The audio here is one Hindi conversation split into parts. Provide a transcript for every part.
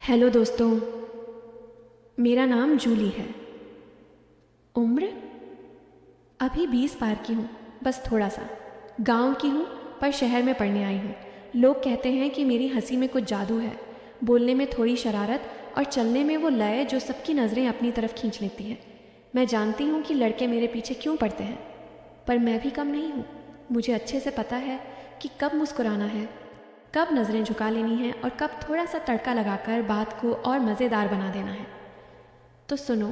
हेलो दोस्तों, मेरा नाम जूली है। उम्र अभी 20 पार की हूँ, बस थोड़ा सा। गांव की हूँ पर शहर में पढ़ने आई हूँ। लोग कहते हैं कि मेरी हंसी में कुछ जादू है, बोलने में थोड़ी शरारत और चलने में वो लय जो सबकी नज़रें अपनी तरफ खींच लेती है। मैं जानती हूँ कि लड़के मेरे पीछे क्यों पड़ते हैं, पर मैं भी कम नहीं हूँ। मुझे अच्छे से पता है कि कब मुस्कुराना है, कब नज़रें झुका लेनी है और कब थोड़ा सा तड़का लगाकर बात को और मज़ेदार बना देना है। तो सुनो,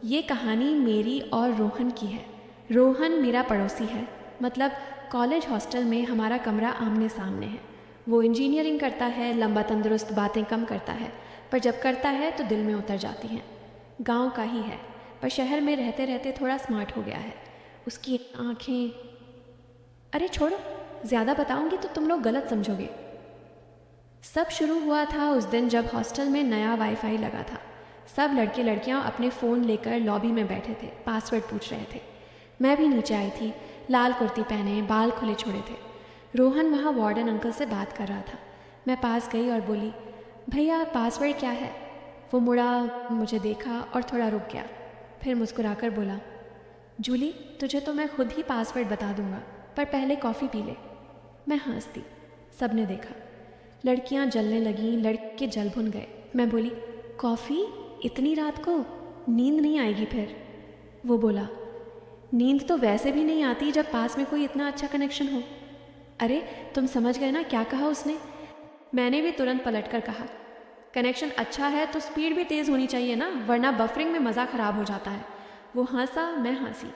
ये कहानी मेरी और रोहन की है। रोहन मेरा पड़ोसी है, मतलब कॉलेज हॉस्टल में हमारा कमरा आमने सामने है। वो इंजीनियरिंग करता है, लंबा तंदुरुस्त, बातें कम करता है, पर जब करता है तो दिल में उतर जाती हैं। गांव का ही है, पर शहर में रहते रहते थोड़ा स्मार्ट हो गया है। उसकी आँखें, अरे छोड़ो, ज़्यादा बताऊंगी तो तुम लोग गलत समझोगे। सब शुरू हुआ था उस दिन जब हॉस्टल में नया वाईफाई लगा था। सब लड़के लड़कियां अपने फ़ोन लेकर लॉबी में बैठे थे, पासवर्ड पूछ रहे थे। मैं भी नीचे आई थी, लाल कुर्ती पहने, बाल खुले छोड़े थे। रोहन वहाँ वार्डन अंकल से बात कर रहा था। मैं पास गई और बोली, भैया पासवर्ड क्या है? वो मुड़ा, मुझे देखा और थोड़ा रुक गया, फिर मुस्कुराकर बोला, जूली तुझे तो मैं खुद ही पासवर्ड बता दूंगा, पर पहले कॉफ़ी पी ले। मैं हंस दी। सब ने देखा। लड़कियां जलने लगीं, लड़के जल भुन गए। मैं बोली, कॉफ़ी इतनी रात को? नींद नहीं आएगी फिर? वो बोला, नींद तो वैसे भी नहीं आती जब पास में कोई इतना अच्छा कनेक्शन हो। अरे तुम समझ गए ना क्या कहा उसने? मैंने भी तुरंत पलट कर कहा, कनेक्शन अच्छा है तो स्पीड भी तेज़ होनी चाहिए ना, वरना बफरिंग में मज़ा ख़राब हो जाता है। वो हंसा, मैं हंसी।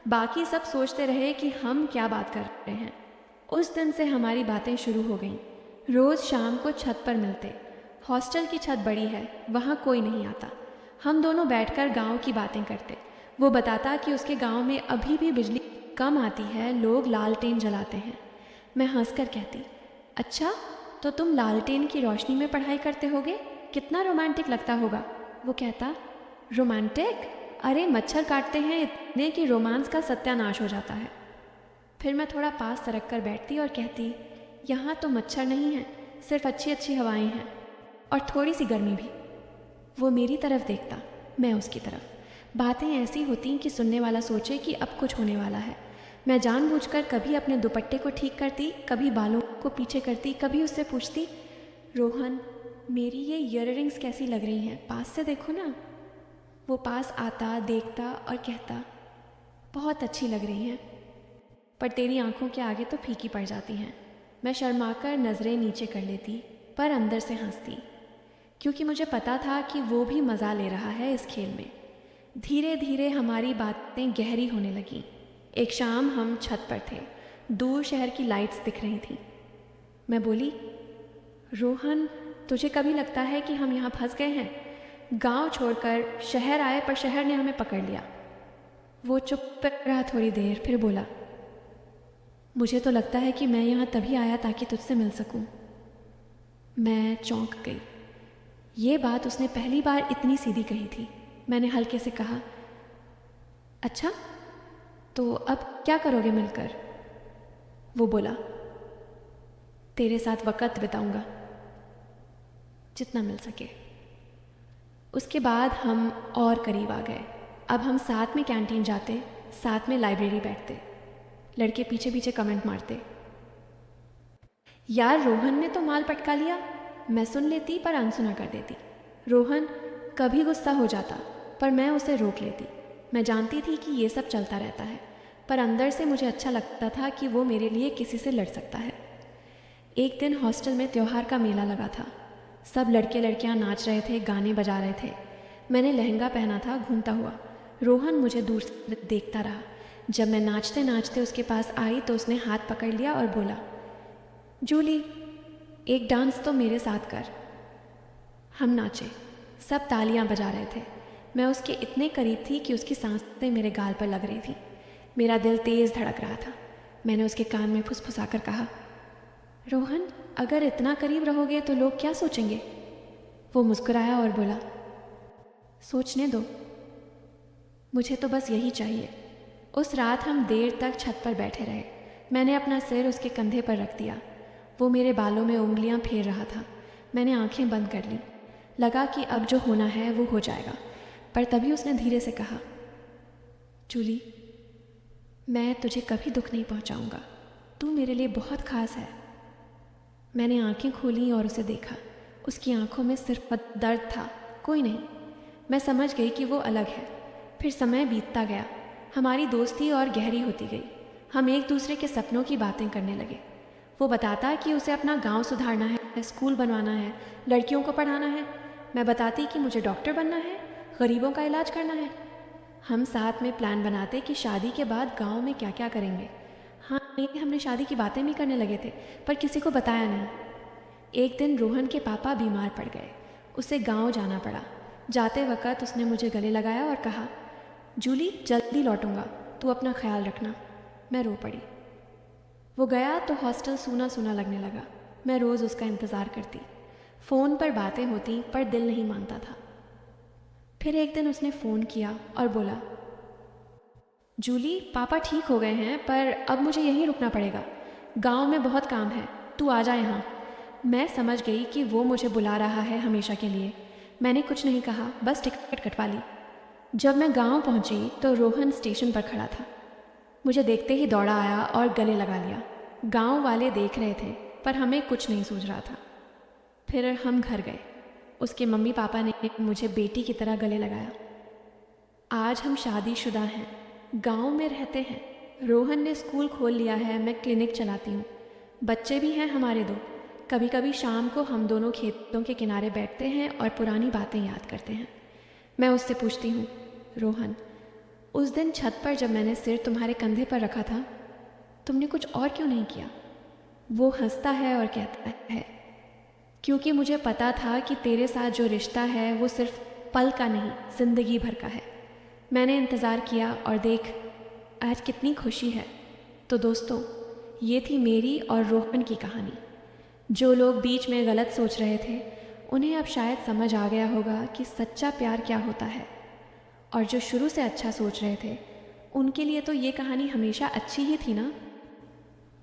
बाकी सब सोचते रहे कि हम क्या बात कर रहे हैं। उस दिन से हमारी बातें शुरू हो गईं। रोज़ शाम को छत पर मिलते। हॉस्टल की छत बड़ी है, वहाँ कोई नहीं आता। हम दोनों बैठकर गांव की बातें करते। वो बताता कि उसके गांव में अभी भी बिजली कम आती है, लोग लालटेन जलाते हैं। मैं हंसकर कहती, अच्छा तो तुम लालटेन की रोशनी में पढ़ाई करते होगे, कितना रोमांटिक लगता होगा। वो कहता, रोमांटिक? अरे मच्छर काटते हैं इतने कि रोमांस का सत्यानाश हो जाता है। फिर मैं थोड़ा पास सरक कर बैठती और कहती, यहाँ तो मच्छर नहीं है, सिर्फ अच्छी अच्छी हवाएं हैं और थोड़ी सी गर्मी भी। वो मेरी तरफ देखता, मैं उसकी तरफ। बातें ऐसी होती कि सुनने वाला सोचे कि अब कुछ होने वाला है। मैं जानबूझकर कभी अपने दुपट्टे को ठीक करती, कभी बालों को पीछे करती, कभी उससे पूछती, रोहन मेरी ये ईयररिंग्स कैसी लग रही हैं, पास से देखो ना। वो पास आता, देखता और कहता, बहुत अच्छी लग रही हैं, पर तेरी आंखों के आगे तो फीकी पड़ जाती हैं। मैं शर्माकर नज़रें नीचे कर लेती, पर अंदर से हंसती, क्योंकि मुझे पता था कि वो भी मज़ा ले रहा है इस खेल में। धीरे धीरे हमारी बातें गहरी होने लगीं। एक शाम हम छत पर थे, दूर शहर की लाइट्स दिख रही थीं। मैं बोली, रोहन तुझे कभी लगता है कि हम यहाँ फंस गए हैं? गांव छोड़कर शहर आए पर शहर ने हमें पकड़ लिया। वो चुप रहा थोड़ी देर, फिर बोला, मुझे तो लगता है कि मैं यहाँ तभी आया ताकि तुझसे मिल सकूं। मैं चौंक गई। ये बात उसने पहली बार इतनी सीधी कही थी। मैंने हल्के से कहा, अच्छा तो अब क्या करोगे मिलकर? वो बोला, तेरे साथ वक़्त बिताऊंगा, जितना मिल सके। उसके बाद हम और करीब आ गए। अब हम साथ में कैंटीन जाते, साथ में लाइब्रेरी बैठते। लड़के पीछे पीछे कमेंट मारते, यार रोहन ने तो माल पटका लिया। मैं सुन लेती पर अनसुना कर देती। रोहन कभी गुस्सा हो जाता, पर मैं उसे रोक लेती। मैं जानती थी कि ये सब चलता रहता है, पर अंदर से मुझे अच्छा लगता था कि वो मेरे लिए किसी से लड़ सकता है। एक दिन हॉस्टल में त्योहार का मेला लगा था। सब लड़के लड़कियां नाच रहे थे, गाने बजा रहे थे। मैंने लहंगा पहना था, घूमता हुआ। रोहन मुझे दूर से देखता रहा। जब मैं नाचते नाचते उसके पास आई तो उसने हाथ पकड़ लिया और बोला, जूली एक डांस तो मेरे साथ कर। हम नाचे, सब तालियां बजा रहे थे। मैं उसके इतने करीब थी कि उसकी सांसें मेरे गाल पर लग रही थी। मेरा दिल तेज़ धड़क रहा था। मैंने उसके कान में फुसफुसाकर कहा, रोहन अगर इतना करीब रहोगे तो लोग क्या सोचेंगे? वो मुस्कुराया और बोला, सोचने दो, मुझे तो बस यही चाहिए। उस रात हम देर तक छत पर बैठे रहे। मैंने अपना सिर उसके कंधे पर रख दिया। वो मेरे बालों में उंगलियां फेर रहा था। मैंने आंखें बंद कर लीं। लगा कि अब जो होना है वो हो जाएगा, पर तभी उसने धीरे से कहा, जूली, मैं तुझे कभी दुख नहीं पहुंचाऊंगा, तू मेरे लिए बहुत ख़ास है। मैंने आंखें खोली और उसे देखा। उसकी आंखों में सिर्फ दर्द था, कोई नहीं। मैं समझ गई कि वो अलग है। फिर समय बीतता गया, हमारी दोस्ती और गहरी होती गई। हम एक दूसरे के सपनों की बातें करने लगे। वो बताता कि उसे अपना गांव सुधारना है, स्कूल बनवाना है, लड़कियों को पढ़ाना है। मैं बताती कि मुझे डॉक्टर बनना है, गरीबों का इलाज करना है। हम साथ में प्लान बनाते कि शादी के बाद गांव में क्या क्या करेंगे। हाँ, हमने शादी की बातें भी करने लगे थे, पर किसी को बताया नहीं। एक दिन रोहन के पापा बीमार पड़ गए। उसे गांव जाना पड़ा। जाते वक्त उसने मुझे गले लगाया और कहा, जूली, जल्दी लौटूंगा, तू अपना ख्याल रखना। मैं रो पड़ी। वो गया तो हॉस्टल सूना सूना लगने लगा। मैं रोज़ उसका इंतज़ार करती। फ़ोन पर बातें होती, पर दिल नहीं मानता था। फिर एक दिन उसने फ़ोन किया और बोला, जूली, पापा ठीक हो गए हैं, पर अब मुझे यहीं रुकना पड़ेगा। गांव में बहुत काम है, तू आ जा यहाँ। मैं समझ गई कि वो मुझे बुला रहा है हमेशा के लिए। मैंने कुछ नहीं कहा, बस टिकट कटवा ली। जब मैं गांव पहुंची तो रोहन स्टेशन पर खड़ा था। मुझे देखते ही दौड़ा आया और गले लगा लिया। गांव वाले देख रहे थे, पर हमें कुछ नहीं सूझ रहा था। फिर हम घर गए। उसके मम्मी पापा ने मुझे बेटी की तरह गले लगाया। आज हम शादीशुदा हैं, गांव में रहते हैं। रोहन ने स्कूल खोल लिया है, मैं क्लिनिक चलाती हूँ। बच्चे भी हैं हमारे दो। कभी कभी शाम को हम दोनों खेतों के किनारे बैठते हैं और पुरानी बातें याद करते हैं। मैं उससे पूछती हूँ, रोहन, उस दिन छत पर जब मैंने सिर तुम्हारे कंधे पर रखा था, तुमने कुछ और क्यों नहीं किया? वो हंसता है और कहता है, क्योंकि मुझे पता था कि तेरे साथ जो रिश्ता है वो सिर्फ पल का नहीं, ज़िंदगी भर का है। मैंने इंतज़ार किया और देख, आज कितनी खुशी है। तो दोस्तों, ये थी मेरी और रोहन की कहानी। जो लोग बीच में गलत सोच रहे थे, उन्हें अब शायद समझ आ गया होगा कि सच्चा प्यार क्या होता है। और जो शुरू से अच्छा सोच रहे थे, उनके लिए तो ये कहानी हमेशा अच्छी ही थी ना।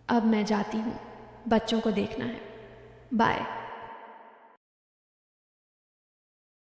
अब मैं जाती हूँ, बच्चों को देखना है। बाय।